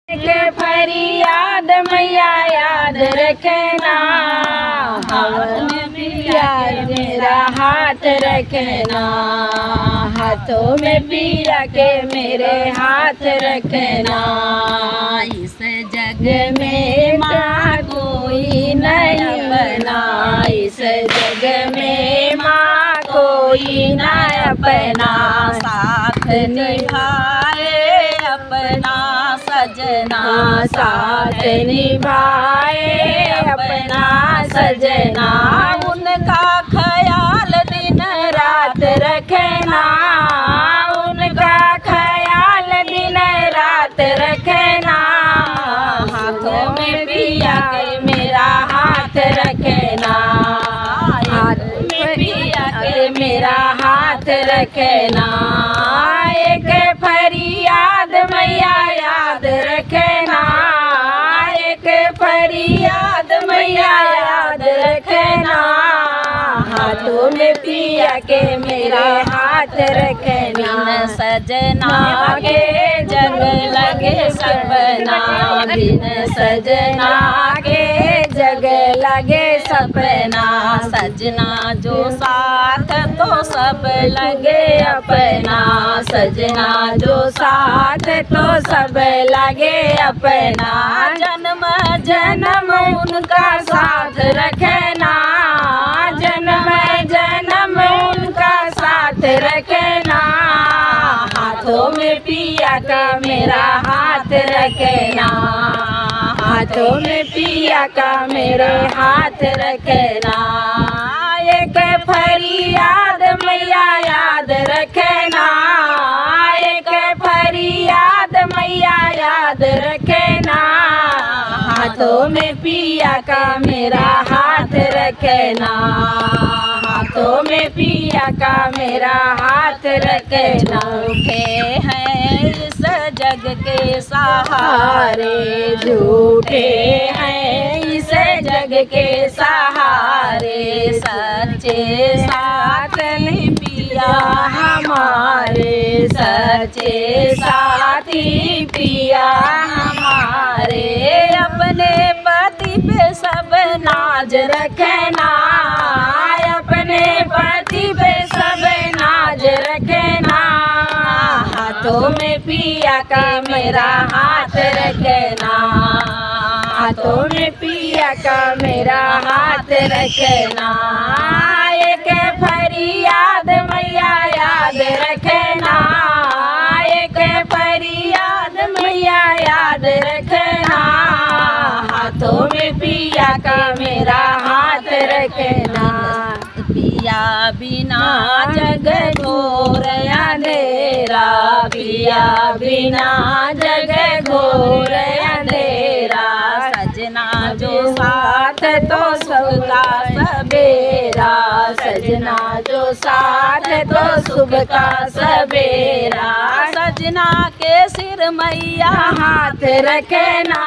के फरियाद मैया याद रखना, हवन पिया मेरा हाथ रखना, हाथों में पिया के मेरे हाथ रखना। इस जग में माँ कोई नहीं बना, इस जग में माँ कोई न अपना, साथ निभाए अपना सजना, साथ निभाए अपना सजना। उनका ख्याल दिन रात रखना, उनका ख्याल दिन रात रखना, हाथों में पिया के मेरा हाथ रखना, हाथ में पिया के मेरा हाथ रखना। एक फरियाद मैया याद रखना, एक फरियाद मैया याद रखना, हाथों में पिया के मेरा हाथ रखना। सजना के जग लगे सपना, बिन सजना के जग लगे सपना, सजना जो साथ तो सब लगे अपना, सजना जो साथ तो सब लगे अपना। जन्म जन्म उनका साथ रखना, जन्म जन्म उनका साथ रखना, हाथों में पिया का मेरा हाथ रखना, हाथों में पिया का मेरे हाथ रखना। एक फरियाद मैया याद रखना, एक फरियाद मैया याद रखना, हाथों में पिया का मेरा हाथ रखना, हाथों में पिया का मेरा हाथ रखना। झूठे हैं इस जग के सहारे, झूठे हैं इस जग के सहारे, सच्चे साथ नहीं पिया हमारे, सच्चे साथी पिया हमारे। अपने पति पे सब नाज रखना, अपने पति पे सब नाज रखना, हाथों में पिया का मेरा हाथ रखना, हाथों में पिया का मेरा हाथ रखना। एक फरियाद मैया याद रखना, एक फरियाद मैया याद रखना, हाथों में पिया का मेरा हाथ रखना। पिया बिना जग घोर अंधेरा, पिया बिना जग घोर अंधेरा, सजना जो साथ तो सबका सवेरा, सजना जो साथ तो सुबह का सवेरा। सजना के सिर मैया हाथ रखना,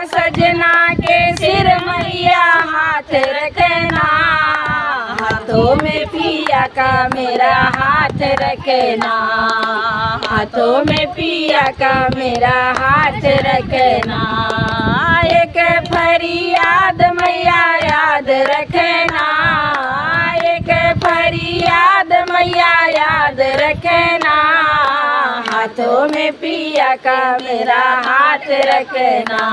सजना के सिर मैया हाथ रखना, हाथों में पिया का मेरा हाथ रखना, हाथों में पिया का मेरा हाथ रखना। एक फरियाद मैया याद रखना, एक फरियाद मैया याद रखना, हाथों में पिया का मेरा हाथ रखना,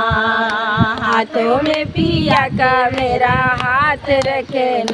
हाथों में पिया का मेरा हाथ रखना।